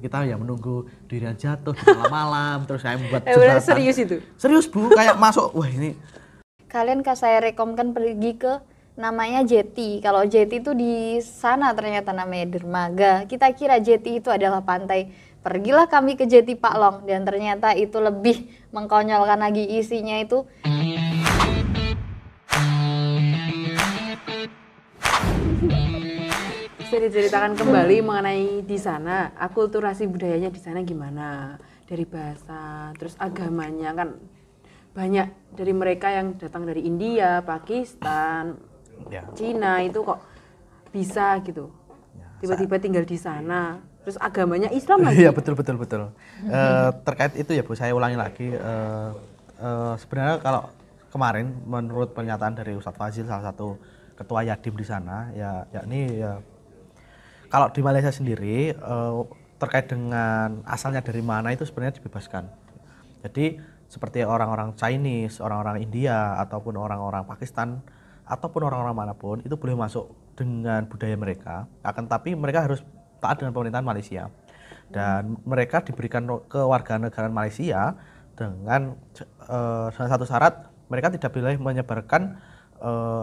kita ya menunggu durian jatuh di malam-malam terus saya membuat serius itu? Serius Bu, kayak masuk, wah ini. Kalian saya rekomkan pergi ke namanya Jeti. Kalau Jeti itu di sana ternyata namanya dermaga. Kita kira Jeti itu adalah pantai. Pergilah kami ke Jeti Pak Long dan ternyata itu lebih mengkonyolkan lagi, isinya itu Bisa diceritakan kembali mengenai di sana, akulturasi budayanya di sana gimana? Dari bahasa, terus agamanya kan banyak dari mereka yang datang dari India, Pakistan, Cina itu kok bisa gitu. Tiba-tiba tinggal di sana, terus agamanya Islam lagi. Iya betul. Terkait itu ya Bu, saya ulangi lagi. Sebenarnya kalau kemarin menurut pernyataan dari Ustadz Fazil, salah satu ketua Yadim di sana, yakni kalau di Malaysia sendiri terkait dengan asalnya dari mana itu sebenarnya dibebaskan. Jadi seperti orang-orang Chinese, orang-orang India ataupun orang-orang Pakistan ataupun orang-orang manapun itu boleh masuk dengan budaya mereka, akan tapi mereka harus taat dengan pemerintahan Malaysia. Dan mereka diberikan kewarganegaraan Malaysia dengan satu syarat, mereka tidak boleh menyebarkan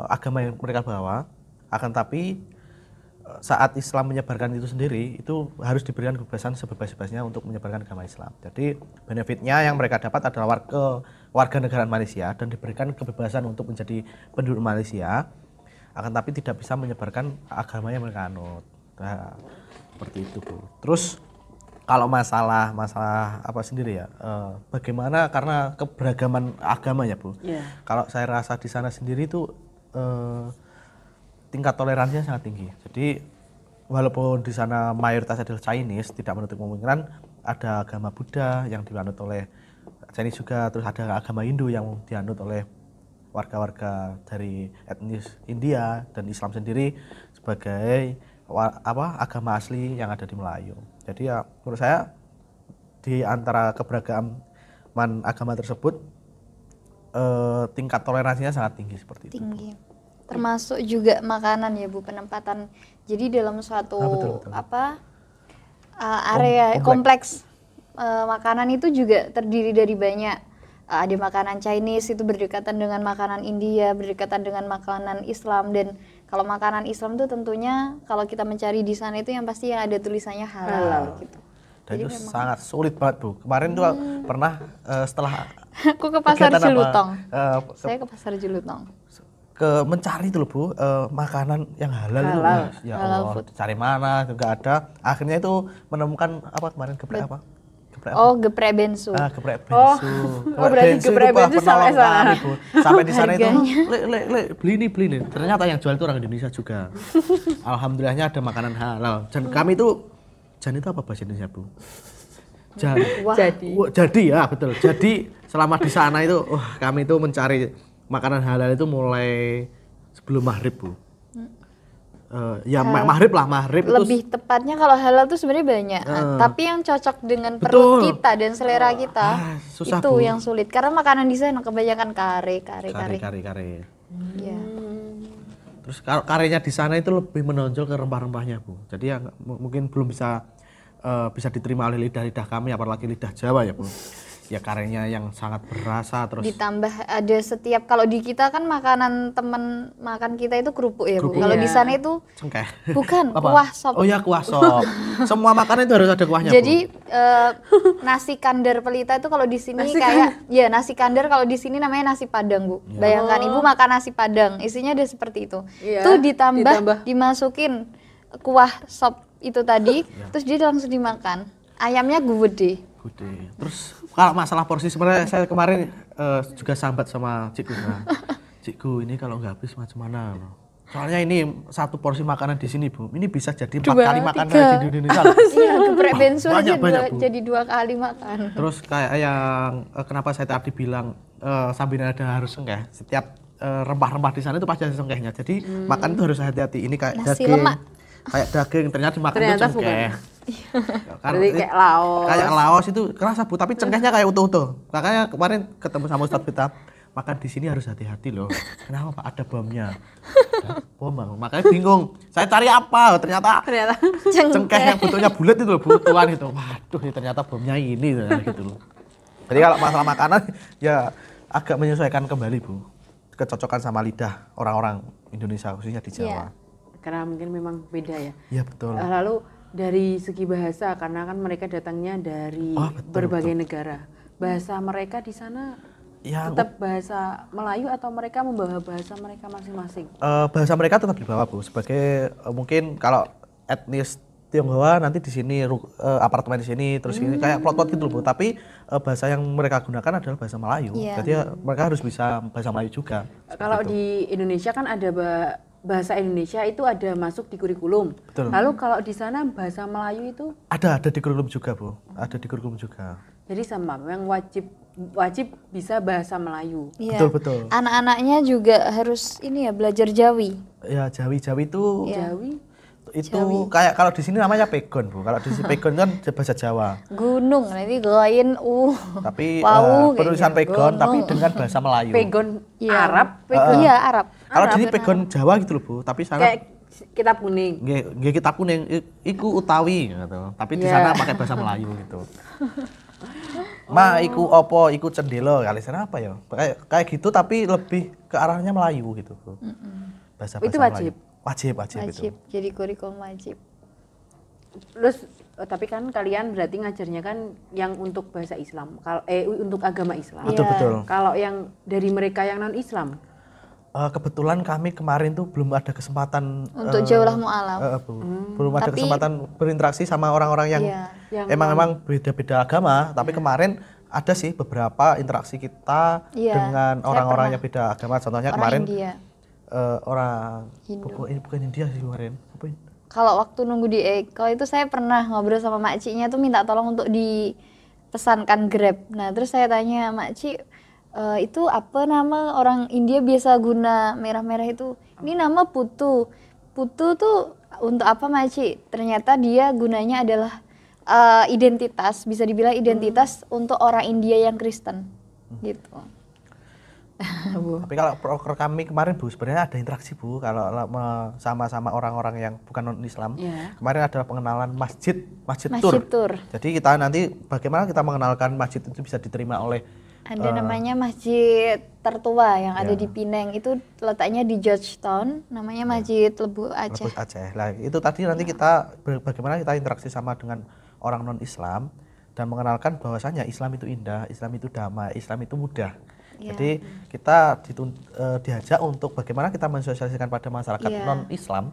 agama yang mereka bawa, akan tapi saat Islam menyebarkan itu sendiri, itu harus diberikan kebebasan sebebas-bebasnya untuk menyebarkan agama Islam. Jadi benefitnya yang mereka dapat adalah warganegaraan Malaysia dan diberikan kebebasan untuk menjadi penduduk Malaysia, akan tapi tidak bisa menyebarkan agama yang mereka anut. Nah, seperti itu Bu. Terus kalau masalah apa sendiri ya, bagaimana karena keberagaman agama ya Bu. Kalau saya rasa di sana sendiri itu tingkat toleransinya sangat tinggi. Jadi walaupun di sana mayoritas adalah Chinese, tidak menutup kemungkinan ada agama Buddha yang dianut oleh Chinese juga, terus ada agama Hindu yang dianut oleh warga-warga dari etnis India dan Islam sendiri sebagai agama asli yang ada di Melayu. Jadi ya menurut saya di antara keberagaman agama tersebut tingkat toleransinya sangat tinggi seperti itu. tinggi. Termasuk juga makanan ya Bu, penempatan. Jadi dalam suatu area kompleks makanan itu juga terdiri dari banyak. Ada makanan Chinese itu berdekatan dengan makanan India, berdekatan dengan makanan Islam, dan kalau makanan Islam itu tentunya kalau kita mencari di sana itu yang pasti yang ada tulisannya halal gitu. Dan itu sangat sulit banget Bu. Kemarin tuh pernah setelah aku ke pasar Jelutong. Saya ke pasar Jelutong. Mencari itu loh Bu, makanan yang halal itu, ya halal Allah, food. cari mana itu nggak ada. Akhirnya itu menemukan apa kemarin, geprek apa? Geprek bensu. Geprek bensu. Berarti geprek bensu sampai sana. Bu. Sampai di sana itu, beli ini. Ternyata yang jual itu orang Indonesia juga. Alhamdulillahnya ada makanan halal. Dan kami itu, jan itu apa bahasa Indonesia Bu? Jadi ya betul. Jadi selama di sana itu, kami itu mencari makanan halal itu mulai sebelum maghrib Bu. Maghrib lebih itu tepatnya kalau halal tuh sebenarnya banyak, tapi yang cocok dengan perut kita dan selera kita susah, itu Bu. yang sulit karena makanan di sana kebanyakan kare. Terus karenya di sana itu lebih menonjol ke rempah-rempahnya Bu. Jadi ya mungkin belum bisa diterima oleh lidah kami, apalagi lidah Jawa ya Bu. Ya karenya yang sangat berasa, terus ditambah ada setiap, kalau di kita kan makanan teman makan kita itu kerupuk ya Bu. Kalau di sana itu cengkeh. Bukan, kuah sop. Oh ya kuah sop. Semua makanan itu harus ada kuahnya. Jadi nasi kandar pelita itu kalau di sini nasi kandar kalau di sini namanya nasi padang Bu. Bayangkan Ibu makan nasi padang, isinya ada seperti itu. Tuh ditambah dimasukin kuah sop itu tadi, terus dia langsung dimakan. Ayamnya gede. Terus kalau masalah porsi sebenarnya saya kemarin juga sambat sama Cikgu. Cikgu ini kalau nggak habis macam mana? Soalnya ini satu porsi makanan di sini Bu, ini bisa jadi 4 kali makan di Indonesia. Iya, geprek bensu aja jadi 2 kali makan. Terus kayak yang kenapa saya tadi bilang sambil ada harus sengkeh. Setiap rempah-rempah di sana itu pasti ada sengkehnya. Jadi makan itu harus hati-hati. Ini kayak nasi daging. Lemak. Kayak daging ternyata dimakan itu cengkeh. Berarti kayak laos. Kayak laos itu kerasa Bu, tapi cengkehnya kayak utuh-utuh. Makanya kemarin ketemu sama Ustadz Vita, makan di sini harus hati-hati loh. Kenapa Pak? Ada bomnya. Bom Bang. Makanya bingung. Saya cari apa? Ternyata cengkeh yang bentuknya bulat itu loh, butuhan itu. Waduh, ya ternyata bomnya ini gitu loh. Jadi kalau masalah makanan ya agak menyesuaikan kembali Bu. Kecocokan sama lidah orang-orang Indonesia khususnya di Jawa. Karena mungkin memang beda ya. Iya betul. Lalu dari segi bahasa, karena kan mereka datangnya dari berbagai negara. Bahasa mereka di sana tetap bahasa Melayu atau mereka membawa bahasa mereka masing-masing? Bahasa mereka tetap dibawa Bu. Sebagai mungkin kalau etnis Tionghoa nanti di sini apartemen di sini terus ini kayak plot-plot gitu Bu. Tapi bahasa yang mereka gunakan adalah bahasa Melayu. Jadi mereka harus bisa bahasa Melayu juga. Kalau di Indonesia kan ada bahasa Indonesia itu ada masuk di kurikulum. Betul. Lalu kalau di sana bahasa Melayu itu ada di kurikulum juga Bu. Ada di kurikulum juga. Jadi sama, memang wajib bisa bahasa Melayu. Iya. Betul. Anak-anaknya juga harus ini ya belajar Jawi. Ya Jawi itu Jawi. kayak kalau di sini namanya pegon Bu. Kalau di sini pegon kan bahasa Jawa. Gunung nanti goin Tapi wow, penulisan pegon tapi dengan bahasa Melayu. Pegon Arab, Iya Arab. Kalau di sini pegon Jawa gitu loh Bu, tapi sana kayak kitab kuning. Nggih kitab kuning iku utawi gitu. Tapi di sana pakai bahasa Melayu gitu. Iku opo, iku cendelo, kali sana apa ya? Kayak gitu tapi lebih ke arahnya Melayu gitu Bu. Bahasa itu wajib. Melayu. Wajib itu. Jadi kurikulum wajib. Terus tapi kan kalian berarti ngajarnya kan yang untuk bahasa Islam, untuk agama Islam. Betul. Kalau yang dari mereka yang non Islam? Kebetulan kami kemarin tuh belum ada kesempatan untuk jauhlah mu'alaf. Belum ada kesempatan berinteraksi sama orang-orang yang emang beda-beda agama. Tapi kemarin ada sih beberapa interaksi kita dengan orang-orang yang beda agama. Contohnya kemarin orang bukan India sih kemarin. Kalau waktu nunggu di Eko itu saya pernah ngobrol sama makciknya tuh minta tolong untuk dipesankan Grab. Nah terus saya tanya makcik, itu apa nama orang India biasa guna merah-merah itu? Ini nama Putu. Putu tuh untuk apa makcik? Ternyata dia gunanya adalah identitas, bisa dibilang identitas untuk orang India yang Kristen gitu. Tapi kalau proker kami kemarin Bu sebenarnya ada interaksi Bu kalau sama-sama orang-orang yang bukan non Islam. Kemarin ada pengenalan masjid tour. Jadi kita nanti bagaimana kita mengenalkan masjid itu bisa diterima oleh namanya masjid tertua yang ada di Pineng, itu letaknya di Georgetown, namanya Masjid Lebu Aceh. Lah itu tadi nanti kita bagaimana kita interaksi sama dengan orang non Islam dan mengenalkan bahwasanya Islam itu indah, Islam itu damai, Islam itu mudah. Jadi kita diajak untuk bagaimana kita mensosialisasikan pada masyarakat non-Islam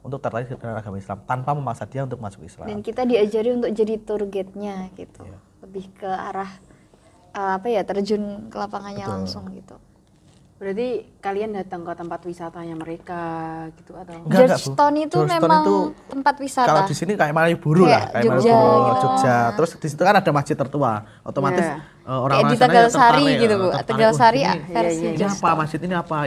untuk tertarik dengan agama Islam tanpa memaksa dia untuk masuk Islam. Dan kita diajari untuk jadi tour guide-nya gitu. Lebih ke arah terjun ke lapangannya langsung gitu. Berarti kalian datang ke tempat wisatanya mereka gitu atau? Georgetown itu memang tempat wisata. Kalau di sini kayak Malioboro lah, kayak Malioboro, Jogja. Terus di situ kan ada masjid tertua. Otomatis orang-orang di Tegal Sari gitu Bu. Tegal Sari versi ini apa masjid ini apa?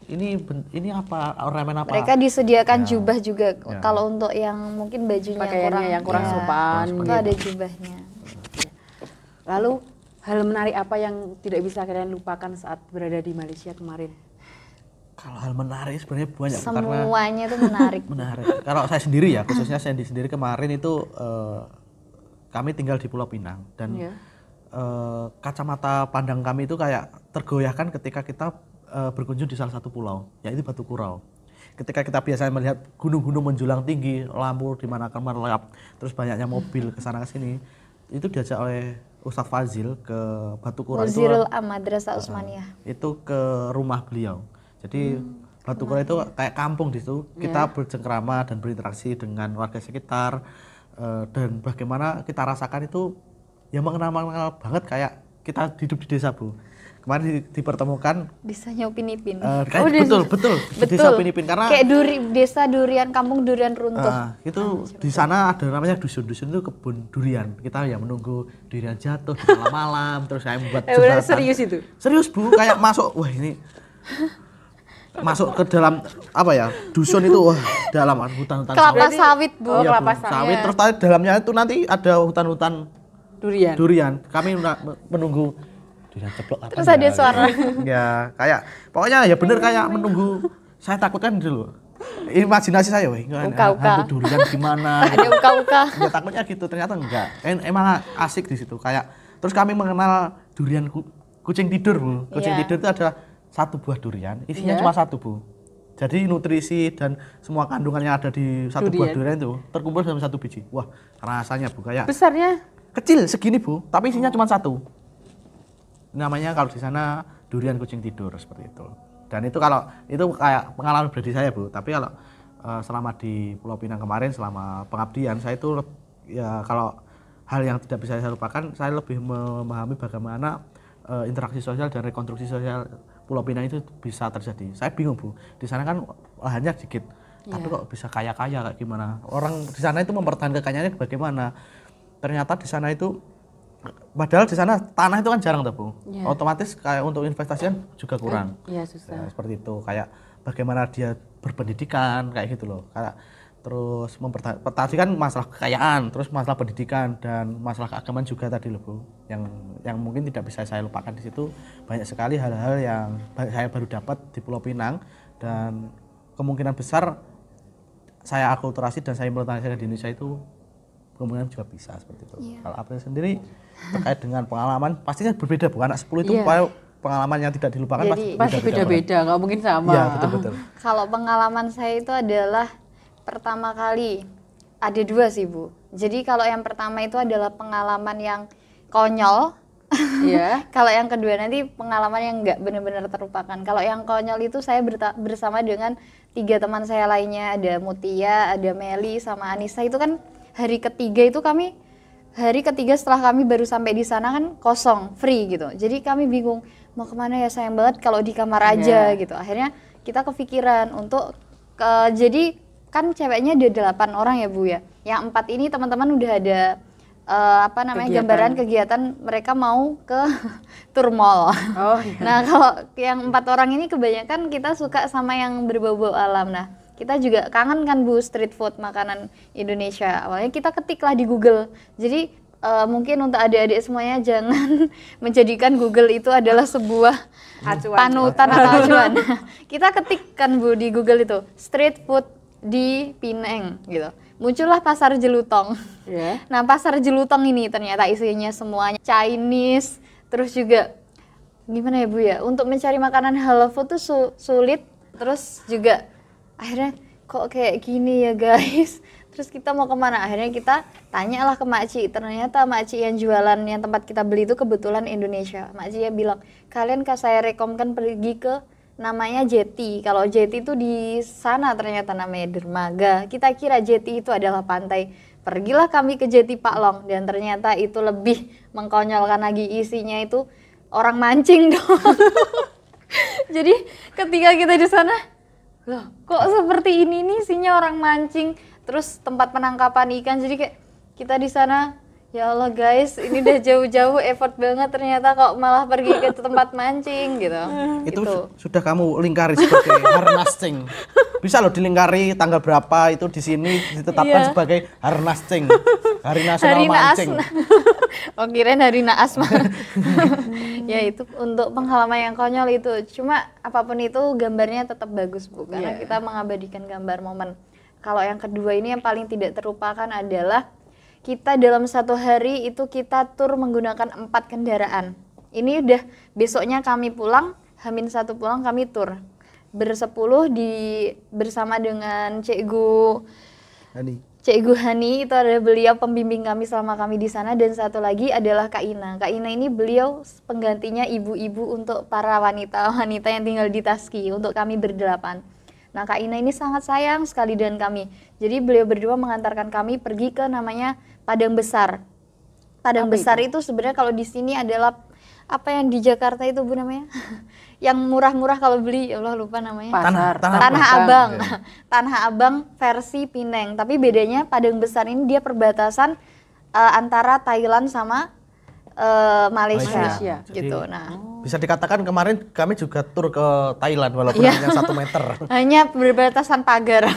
Ini apa? Ornamen apa? Mereka disediakan jubah juga kalau untuk yang mungkin bajunya yang kurang sopan. Itu ada jubahnya. Lalu hal menarik apa yang tidak bisa kalian lupakan saat berada di Malaysia kemarin? Kalau hal menarik sebenarnya banyak. Semuanya itu menarik. Menarik. Kalau saya sendiri ya, khususnya saya sendiri kemarin itu kami tinggal di Pulau Pinang dan kacamata pandang kami itu kayak tergoyahkan ketika kita berkunjung di salah satu pulau, yaitu Batu Kurau. Ketika kita biasanya melihat gunung-gunung menjulang tinggi, lampu di mana merlap, terus banyaknya mobil ke sana ke sini, itu diajak oleh Ustadz Fazil ke Batu Kurau Muzirul Madrasah Usmaniyah. Itu ke rumah beliau. Jadi Batu Kurau itu kayak kampung di situ. Kita bercengkrama dan berinteraksi dengan warga sekitar dan bagaimana kita rasakan itu ya mengenal banget kayak kita hidup di desa Bu. Kemarin dipertemukan desanya Upin Ipin. Betul. Desa Upin Ipin karena kayak desa durian, kampung durian runtuh. Itu di sana ada namanya dusun itu kebun durian. Kita ya menunggu durian jatuh di malam-malam terus saya membuat jembatan. Serius itu? Serius Bu, kayak masuk ini masuk ke dalam dusun itu dalam hutan-hutan kelapa sawit Bu. Iya, kelapa sawit. Terus dalamnya itu nanti ada hutan-hutan durian. Kami menunggu durian ceplok apa? Terus ada suara. Ya kayak pokoknya ya bener kayak menunggu. Saya takutkan dulu. Imajinasi saya, weh, Uka-uka. hantu durian gimana? Ada uka-uka. Ya takutnya gitu, ternyata enggak. Emang asik di situ. Kayak terus kami mengenal durian kucing tidur, Bu. Kucing tidur itu adalah satu buah durian, isinya cuma satu, Bu. Jadi nutrisi dan semua kandungan yang ada di satu buah durian itu terkumpul dalam satu biji. Wah, rasanya, Bu, kayak Besarnya kecil segini, Bu, tapi isinya cuma satu. Namanya kalau di sana durian kucing tidur seperti itu. Dan itu kalau itu kayak pengalaman pribadi saya, Bu. Tapi kalau selama di Pulau Pinang kemarin selama pengabdian saya itu ya kalau hal yang tidak bisa saya lupakan, saya lebih memahami bagaimana interaksi sosial dan rekonstruksi sosial Pulau Pinang itu bisa terjadi. Saya bingung, Bu. Di sana kan lahannya sedikit. Tapi kok bisa kaya-kaya kayak gimana? Orang di sana itu mempertahankan kekayaannya bagaimana? Ternyata di sana itu padahal di sana tanah itu kan jarang tuh, Bu. Otomatis kayak untuk investasi kan juga kurang. Iya, susah. Ya, seperti itu. Kayak bagaimana dia berpendidikan kayak gitu loh. Kayak terus tadi kan masalah kekayaan, terus masalah pendidikan dan masalah keagamaan juga tadi loh, Bu. Yang mungkin tidak bisa saya lupakan di situ banyak sekali hal-hal yang saya baru dapat di Pulau Pinang dan kemungkinan besar saya akulturasi dan saya implementasikan di Indonesia itu kemungkinan juga bisa seperti itu. Kalau April sendiri terkait dengan pengalaman pastinya berbeda, Bu. Anak 10 itu pengalaman yang tidak dilupakan. Jadi, pasti beda-beda, nggak mungkin sama. Iya, betul-betul. Kalau pengalaman saya itu adalah pertama kali ada dua sih, Bu. Jadi kalau yang pertama itu adalah pengalaman yang konyol. Iya. Kalau yang kedua nanti pengalaman yang nggak benar-benar terlupakan. Kalau yang konyol itu saya bersama dengan 3 teman saya lainnya, ada Mutia, ada Meli, sama Anissa. Itu kan hari ketiga setelah kami baru sampai di sana kan kosong, free gitu. Jadi kami bingung mau kemana ya, sayang banget kalau di kamar aja gitu. Akhirnya kita kepikiran untuk jadi kan ceweknya ada 8 orang ya, Bu ya. Yang 4 ini teman-teman udah ada gambaran kegiatan mereka mau ke tur mall. Oh, iya. Nah, kalau yang 4 orang ini kebanyakan kita suka sama yang berbau-bau alam. Nah, kita juga kangen kan, Bu, street food makanan Indonesia. Awalnya kita ketiklah di Google. Jadi mungkin untuk adik-adik semuanya jangan menjadikan Google itu adalah sebuah panutan atau acuan. Kita ketikkan, Bu, di Google itu street food di Pineng gitu. Muncullah pasar Jelutong. Nah, pasar Jelutong ini ternyata isinya semuanya Chinese. Terus juga gimana ya, Bu ya? Untuk mencari makanan halal food tuh sulit. Terus juga akhirnya kok kayak gini ya, guys. Terus kita mau kemana? Akhirnya kita tanyalah ke makcik. Ternyata makcik yang jualan yang tempat kita beli itu kebetulan Indonesia. Makciknya bilang, kalian saya rekomkan pergi ke namanya Jeti. Kalau Jeti itu di sana ternyata namanya dermaga. Kita kira Jeti itu adalah pantai. Pergilah kami ke Jeti Pak Long dan ternyata itu lebih mengkonyolkan lagi, isinya itu orang mancing doang. Jadi ketika kita di sana, loh kok seperti ini nih, isinya orang mancing, terus tempat penangkapan ikan. Jadi kayak kita di sana, ya Allah guys, ini udah jauh-jauh effort banget ternyata kok malah pergi ke tempat mancing gitu. Itu sudah kamu lingkari sebagai harnasting. Bisa loh dilingkari tanggal berapa itu di sini ditetapkan sebagai harnasting. Hari Nasional Mancing. Oh, kirain hari naas mah. Ya itu untuk pengalaman yang konyol itu. Cuma apapun itu gambarnya tetap bagus, Bu, karena kita mengabadikan gambar momen. Kalau yang kedua ini yang paling tidak terlupakan adalah kita dalam 1 hari itu kita tur menggunakan 4 kendaraan. Ini udah besoknya kami pulang, H-1 pulang kami tur. Bersepuluh bersama dengan Cikgu Hani, itu adalah beliau pembimbing kami selama kami di sana, dan satu lagi adalah Kak Ina. Kak Ina ini beliau penggantinya ibu-ibu untuk para wanita-wanita yang tinggal di Taski, untuk kami berdelapan. Nah, Kak Ina ini sangat sayang sekali dengan kami. Jadi beliau berdua mengantarkan kami pergi ke namanya Padang Besar. Padang Besar itu sebenarnya kalau di sini adalah apa yang di Jakarta itu, Bu, namanya? Yang murah-murah kalau beli, ya Allah lupa namanya. Tanah Abang. Tanah Abang versi Pineng. Tapi bedanya Padang Besar ini dia perbatasan antara Thailand sama Malaysia. Gitu. Nah, bisa dikatakan kemarin kami juga tur ke Thailand walaupun hanya 1 meter. Hanya berbatasan pagar.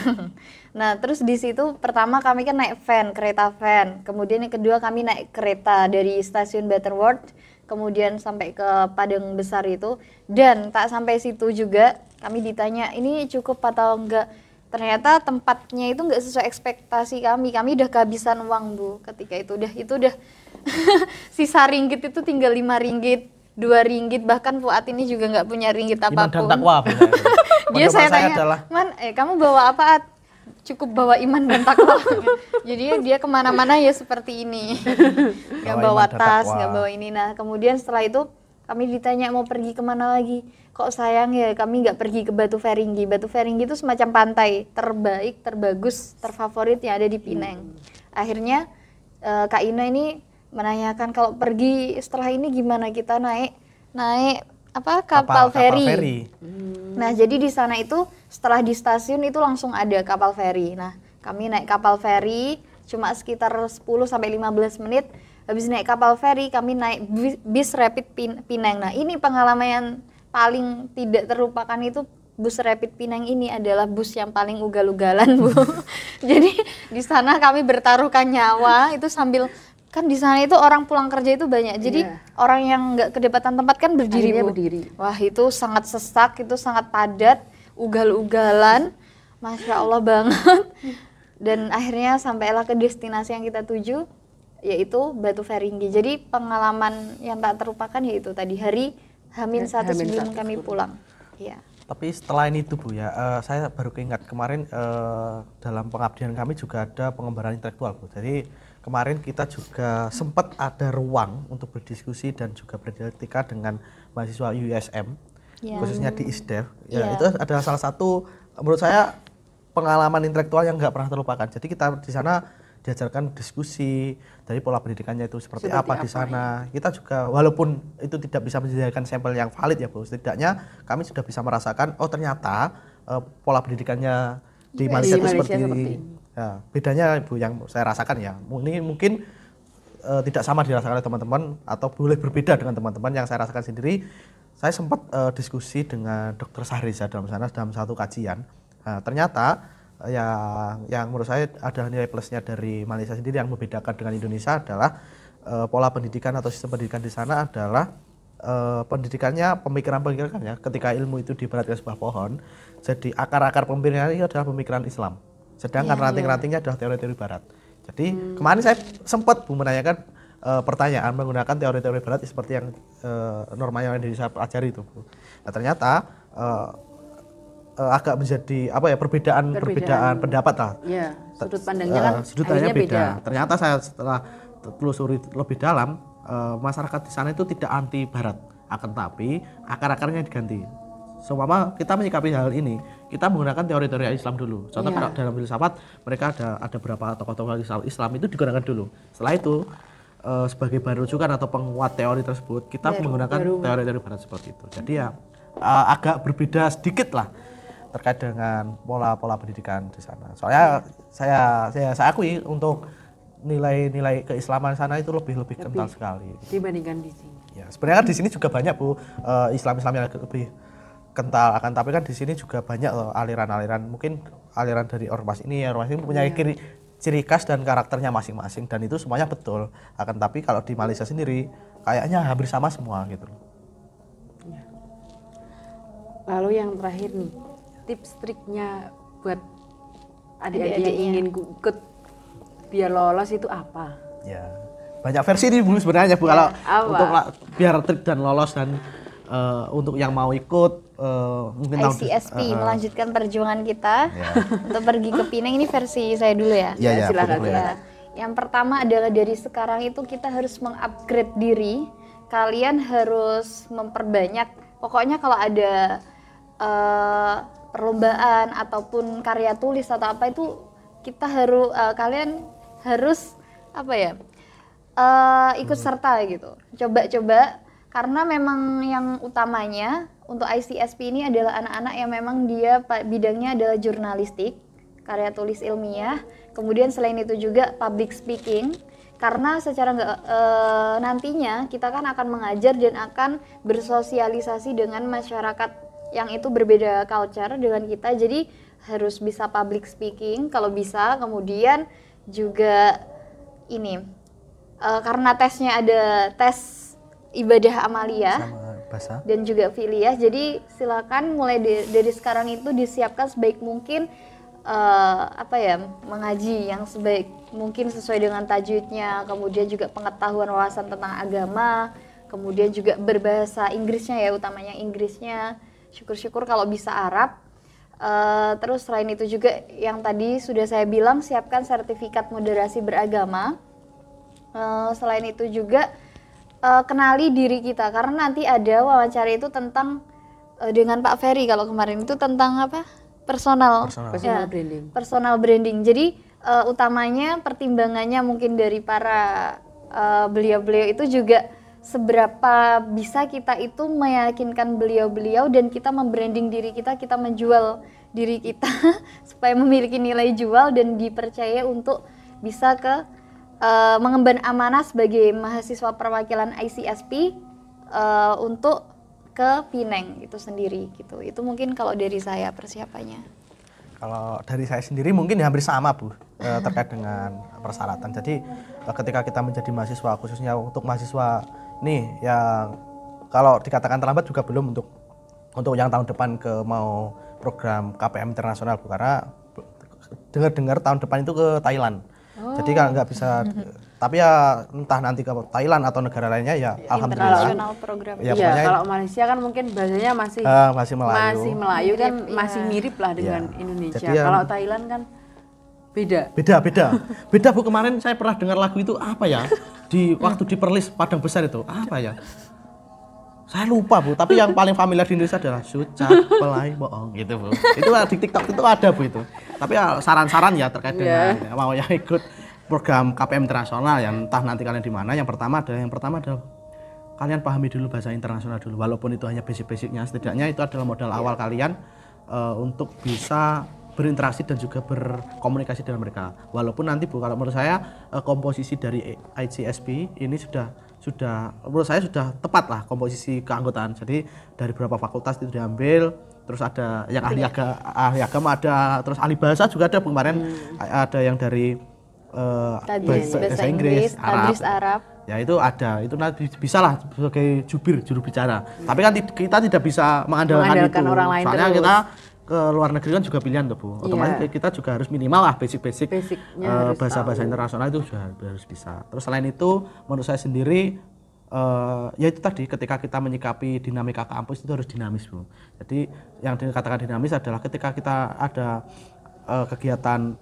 Nah, terus di situ pertama kami kan naik van, kereta van. Kemudian yang kedua kami naik kereta dari stasiun Butterworth kemudian sampai ke Padang Besar itu. Dan tak sampai situ juga kami ditanya ini cukup atau enggak. Ternyata tempatnya itu enggak sesuai ekspektasi kami udah kehabisan uang Bu ketika itu udah sisa ringgit itu tinggal 5 ringgit 2 ringgit, bahkan Fuad ini juga nggak punya ringgit apapun. Iman dan takwa. Dia saya tanya, Man, kamu bawa apa? Cukup bawa iman dan takwa. Jadi dia kemana-mana ya seperti ini. Nggak bawa tas, nggak bawa ini. Nah kemudian setelah itu kami ditanya mau pergi kemana lagi. Kok sayang ya kami nggak pergi ke Batu Feringgi. Batu Feringgi itu semacam pantai terbaik, terbagus, terfavorit yang ada di Pineng. Akhirnya Kak Ina ini menanyakan kalau pergi setelah ini gimana, kita naik apa kapal feri. Nah jadi di sana itu setelah di stasiun itu langsung ada kapal feri. Nah kami naik kapal feri cuma sekitar 10 sampai 15 menit. Habis naik kapal feri kami naik bis rapid Pineng. Nah ini pengalaman yang paling tidak terlupakan itu. Bus Rapid Pineng ini adalah bus yang paling ugal-ugalan Bu. Jadi di sana kami bertaruhkan nyawa itu sambil, kan di sana itu orang pulang kerja itu banyak. Jadi orang yang nggak kedapatan tempat kan berdiri Bu. Wah itu sangat sesak, itu sangat padat, ugal-ugalan, Masya Allah banget. Dan akhirnya sampailah ke destinasi yang kita tuju, yaitu Batu Feringgi. Jadi pengalaman yang tak terlupakan yaitu tadi hari H-1 sebelum kami pulang. Iya. Tapi setelah ini tuh Bu ya, saya baru keingat kemarin dalam pengabdian kami juga ada pengembaraan intelektual Bu. Jadi kemarin kita juga sempat ada ruang untuk berdiskusi dan juga berdialektika dengan mahasiswa USM, khususnya di ISDEF. Ya, itu adalah salah satu menurut saya pengalaman intelektual yang nggak pernah terlupakan. Jadi kita di sana diajarkan diskusi dari pola pendidikannya itu seperti apa di sana. Kita juga walaupun itu tidak bisa menjadikan sampel yang valid ya Bu, setidaknya kami sudah bisa merasakan oh ternyata pola pendidikannya di Malaysia itu seperti ini. Ya, bedanya Bu yang saya rasakan ya. Mungkin tidak sama dirasakan oleh teman-teman atau boleh berbeda dengan teman-teman yang saya rasakan sendiri. Saya sempat diskusi dengan Dr. Sahriza dalam sana dalam satu kajian. Nah, ternyata yang menurut saya ada nilai plusnya dari Malaysia sendiri yang membedakan dengan Indonesia adalah pola pendidikan atau sistem pendidikan di sana adalah pendidikannya pemikiran-pemikirannya ketika ilmu itu diibaratkan sebuah pohon, jadi akar-akar pemikiran itu adalah pemikiran Islam, sedangkan ranting-rantingnya adalah teori-teori Barat. Jadi kemarin saya sempat menanyakan pertanyaan menggunakan teori-teori Barat seperti yang norma yang Indonesia pelajari itu Bu. Nah ternyata agak menjadi apa ya perbedaan pendapat lah. Ya, sudut pandangnya kan sudut pandangnya beda. Ternyata saya setelah telusuri lebih dalam, masyarakat di sana itu tidak anti Barat, akan tapi akar-akarnya diganti. Seumpama kita menyikapi hal ini, kita menggunakan teori-teori Islam dulu. Contoh kalau dalam filsafat mereka ada beberapa tokoh-tokoh Islam itu digunakan dulu. Setelah itu sebagai bahan rujukan atau penguat teori tersebut, kita menggunakan teori-teori Barat seperti itu. Jadi ya agak berbeda sedikit lah terkait dengan pola pendidikan di sana. Soalnya saya akui untuk nilai-nilai keislaman sana itu lebih kental sekali dibandingkan di sini. Ya, sebenarnya kan di sini juga banyak Bu Islam yang lebih kental, akan tapi kan di sini juga banyak loh aliran-aliran, mungkin aliran dari ormas ini punya ciri khas dan karakternya masing-masing dan itu semuanya betul. Akan tapi kalau di Malaysia sendiri kayaknya hampir sama semua gitu loh. Lalu yang terakhir nih, tips triknya buat adik-adik yang ingin ikut biar lolos itu apa? Ya, banyak versi nih Bu sebenarnya Bu kalau untuk biar trik dan lolos dan untuk yang mau ikut mungkin ICSP melanjutkan perjuangan kita untuk pergi ke Pineng, ini versi saya dulu ya. Ya, silakan ya. Yang pertama adalah dari sekarang itu kita harus mengupgrade diri. Kalian harus memperbanyak. Pokoknya kalau ada perlombaan ataupun karya tulis atau apa itu kita kalian harus ikut serta gitu. Coba karena memang yang utamanya untuk ICSP ini adalah anak-anak yang memang dia bidangnya adalah jurnalistik, karya tulis ilmiah, kemudian selain itu juga public speaking. Karena secara nantinya kita kan akan mengajar dan akan bersosialisasi dengan masyarakat yang itu berbeda culture dengan kita, jadi harus bisa public speaking kalau bisa. Kemudian juga ini karena tesnya ada tes ibadah amaliyah sama bahasa. dan juga fi'liyah. Jadi silakan mulai dari sekarang itu disiapkan sebaik mungkin mengaji yang sebaik mungkin sesuai dengan tajwidnya, kemudian juga pengetahuan wawasan tentang agama, kemudian juga berbahasa Inggrisnya ya, utamanya Inggrisnya. Syukur-syukur kalau bisa Arab. Terus selain itu juga yang tadi sudah saya bilang, siapkan sertifikat moderasi beragama. Selain itu juga kenali diri kita, karena nanti ada wawancara itu tentang dengan Pak Ferry kalau kemarin itu tentang apa? Personal branding. Personal branding. Jadi utamanya pertimbangannya mungkin dari para beliau-beliau itu juga seberapa bisa kita itu meyakinkan beliau-beliau dan kita membranding diri kita menjual diri kita supaya memiliki nilai jual dan dipercaya untuk bisa mengemban amanah sebagai mahasiswa perwakilan ICSP untuk ke Pineng itu sendiri gitu. Itu mungkin kalau dari saya persiapannya. Kalau dari saya sendiri mungkin hampir sama Bu, terkait dengan persyaratan. Jadi ketika kita menjadi mahasiswa, khususnya untuk mahasiswa nih yang kalau dikatakan terlambat juga belum untuk yang tahun depan mau program KPM internasional Bu, karena dengar-dengar tahun depan itu ke Thailand. Jadi kalau nggak bisa, tapi ya entah nanti ke Thailand atau negara lainnya ya alhamdulillah. Internasional program. Ya, kalau Malaysia kan mungkin bahasanya masih Melayu kan masih mirip lah dengan Indonesia. Jadi, kalau Thailand kan beda Bu. Kemarin saya pernah dengar lagu itu apa ya, waktu di Perlis Padang Besar itu apa ya, saya lupa Bu, tapi yang paling familiar di Indonesia adalah Sucat Pelai Bohong gitu Bu. Itu di TikTok itu ada Bu itu. Tapi ya saran-saran ya terkait dengan mau yang ikut program KPM internasional yang entah nanti kalian di mana. Yang pertama adalah kalian pahami dulu bahasa internasional dulu, walaupun itu hanya basic-basicnya, setidaknya itu adalah modal awal kalian untuk bisa berinteraksi dan juga berkomunikasi dengan mereka. Walaupun nanti Bu, kalau menurut saya komposisi dari ICSP ini sudah menurut saya sudah tepat lah komposisi keanggotaan. Jadi dari beberapa fakultas itu diambil, terus ada yang ahli agama ada, terus ahli bahasa juga ada kemarin, ada yang dari bahasa Inggris, Arab. Ya itu ada, itu nanti bisa lah sebagai juru bicara. Tapi kan kita tidak bisa mengandalkan itu. Orang lain soalnya terus. kita ke luar negeri kan juga pilihan tuh Bu. Otomatis kita juga harus minimal lah basic bahasa internasional itu juga harus bisa. Terus selain itu menurut saya sendiri ya itu tadi, ketika kita menyikapi dinamika kampus itu harus dinamis Bu. Jadi yang dikatakan dinamis adalah ketika kita ada kegiatan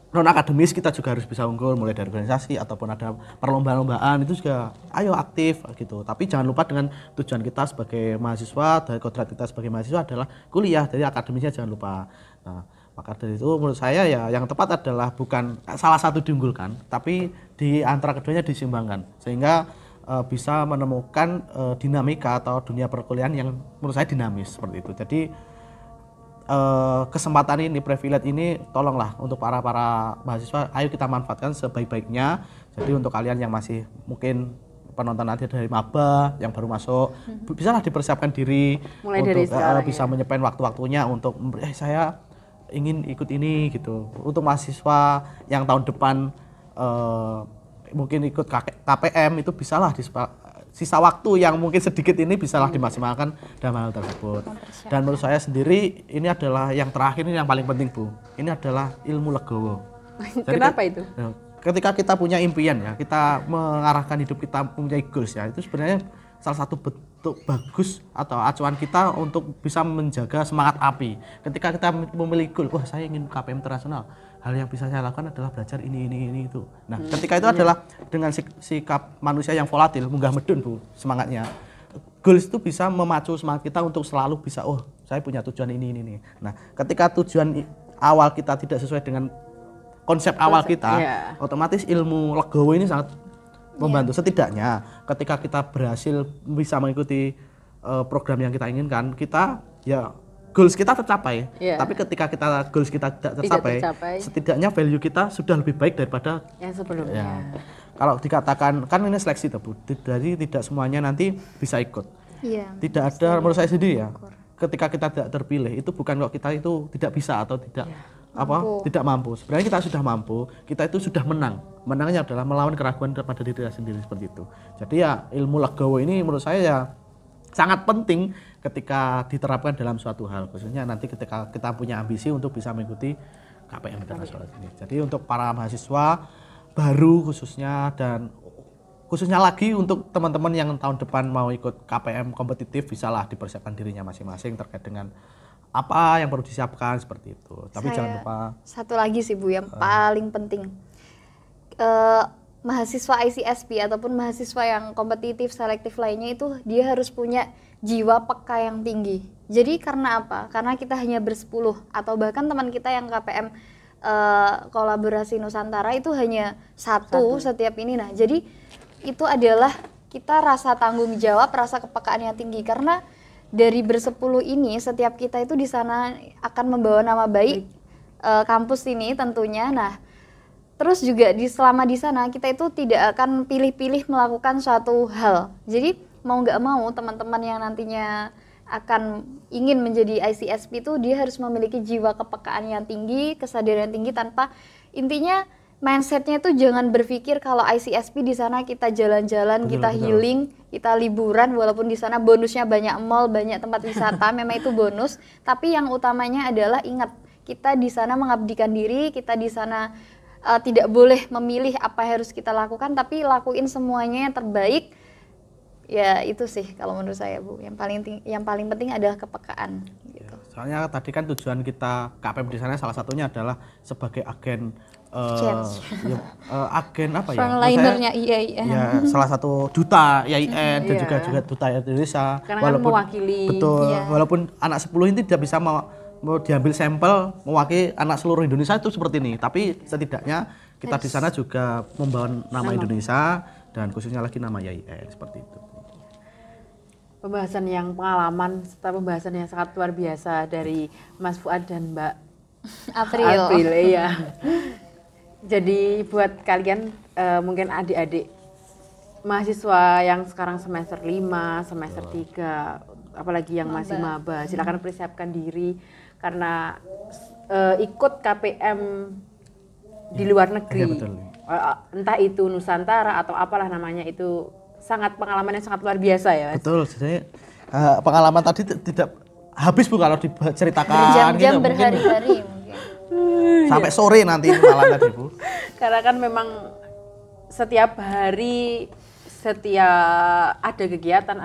non akademis kita juga harus bisa unggul, mulai dari organisasi ataupun ada perlombaan itu juga ayo aktif gitu. Tapi jangan lupa dengan tujuan kita sebagai mahasiswa, dari kodrat kita sebagai mahasiswa adalah kuliah, jadi akademisnya jangan lupa. Nah, maka dari itu menurut saya ya yang tepat adalah bukan salah satu diunggulkan, tapi di antara keduanya disimbangkan sehingga bisa menemukan dinamika atau dunia perkuliahan yang menurut saya dinamis seperti itu. Jadi kesempatan ini, privilege ini tolonglah untuk para mahasiswa, ayo kita manfaatkan sebaik-baiknya. Jadi untuk kalian yang masih mungkin penonton nanti dari maba yang baru masuk, bisalah dipersiapkan diri mulai untuk dari sekarang, bisa menyepen waktu-waktunya untuk saya ingin ikut ini gitu. Untuk mahasiswa yang tahun depan mungkin ikut KPM itu bisalah sisa waktu yang mungkin sedikit ini bisalah dimaksimalkan dalam hal tersebut. Dan menurut saya sendiri ini adalah yang terakhir, ini yang paling penting Bu. Ini adalah ilmu legowo. Kenapa itu? Ketika kita punya impian ya, kita mengarahkan hidup kita mempunyai goals ya, itu sebenarnya salah satu bentuk bagus atau acuan kita untuk bisa menjaga semangat api. Ketika kita memiliki goal, wah saya ingin KPM internasional, hal yang bisa saya lakukan adalah belajar ini itu. Nah, ketika itu adalah dengan sikap manusia yang volatil, munggah medun Bu semangatnya. Goals itu bisa memacu semangat kita untuk selalu bisa, oh saya punya tujuan ini. Nah, ketika tujuan awal kita tidak sesuai dengan konsep awal kita, otomatis ilmu legowo ini sangat membantu. Setidaknya ketika kita berhasil bisa mengikuti program yang kita inginkan, kita ya goals kita tercapai. Tapi ketika goals kita tidak tercapai, setidaknya value kita sudah lebih baik daripada yang sebelumnya. Kalau dikatakan kan ini seleksi tuh Bu, jadi tidak semuanya nanti bisa ikut. Tidak ada, menurut saya sendiri ya, ketika kita tidak terpilih itu bukan kok kita itu tidak bisa atau tidak tidak mampu. Sebenarnya kita sudah mampu, kita itu sudah menang. Menangnya adalah melawan keraguan pada diri kita sendiri seperti itu. Jadi ya ilmu legowo ini menurut saya ya sangat penting ketika diterapkan dalam suatu hal, khususnya nanti ketika kita punya ambisi untuk bisa mengikuti KPM internasional ini. Jadi untuk para mahasiswa baru khususnya dan khususnya lagi untuk teman-teman yang tahun depan mau ikut KPM kompetitif, bisalah dipersiapkan dirinya masing-masing terkait dengan apa yang perlu disiapkan seperti itu. Tapi jangan lupa satu lagi sih Bu yang paling penting, mahasiswa ICSP ataupun mahasiswa yang kompetitif selektif lainnya itu dia harus punya jiwa peka yang tinggi. Jadi karena apa? Karena kita hanya bersepuluh atau bahkan teman kita yang KPM kolaborasi Nusantara itu hanya satu setiap ini. Nah jadi itu adalah kita rasa tanggung jawab, rasa kepekaan yang tinggi, karena dari bersepuluh ini setiap kita itu di sana akan membawa nama baik kampus ini tentunya. Nah, terus juga selama di sana kita itu tidak akan pilih-pilih melakukan suatu hal. Jadi mau nggak mau teman-teman yang nantinya akan ingin menjadi ICSP itu dia harus memiliki jiwa kepekaan yang tinggi, kesadaran yang tinggi, tanpa intinya mindsetnya itu jangan berpikir kalau ICSP di sana kita jalan-jalan, kita healing, kita liburan, walaupun di sana bonusnya banyak mall, banyak tempat wisata, memang itu bonus. Tapi yang utamanya adalah ingat, kita di sana mengabdikan diri, kita di sana tidak boleh memilih apa yang harus kita lakukan, tapi lakuin semuanya yang terbaik. Ya itu sih kalau menurut saya Bu, yang paling penting adalah kepekaan. Gitu. Soalnya tadi kan tujuan kita KPM di sana salah satunya adalah sebagai agen agen apa ya? Frontlinernya IAIN. Ya, salah satu duta IAIN dan juga duta Indonesia. Karena walaupun mewakili. Betul. Walaupun anak 10 ini tidak bisa mau diambil sampel mewakili anak seluruh Indonesia itu seperti ini. Tapi setidaknya kita di sana juga membawa nama Indonesia dan khususnya lagi nama IAIN seperti itu. Pembahasan yang pengalaman serta pembahasan yang sangat luar biasa dari Mas Fuad dan Mbak April ya. Jadi buat kalian mungkin adik-adik mahasiswa yang sekarang semester 5, semester 3, apalagi yang masih maba, silakan persiapkan diri karena ikut KPM di luar negeri. Ya, betul. Entah itu Nusantara atau apalah namanya, itu sangat pengalaman yang sangat luar biasa ya Mas. Betul, jadi pengalaman tadi tidak habis Bu kalau diceritakan berjam-jam gitu, berhari-hari sampai sore nanti malam tadi Bu. Karena kan memang setiap hari setiap ada kegiatan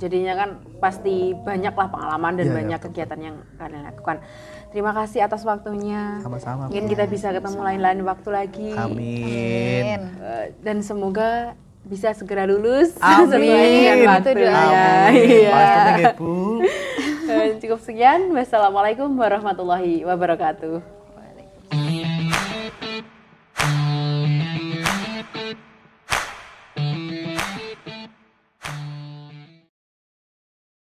jadinya kan pasti banyaklah pengalaman dan banyak kegiatan yang kalian lakukan. Terima kasih atas waktunya. Sama-sama. Mungkin kita bisa ketemu lain-lain waktu lagi. Amin. Dan semoga bisa segera lulus. Amin. Sesuai dengan waktu ya. Iya. Cukup sekian. Wassalamualaikum warahmatullahi wabarakatuh.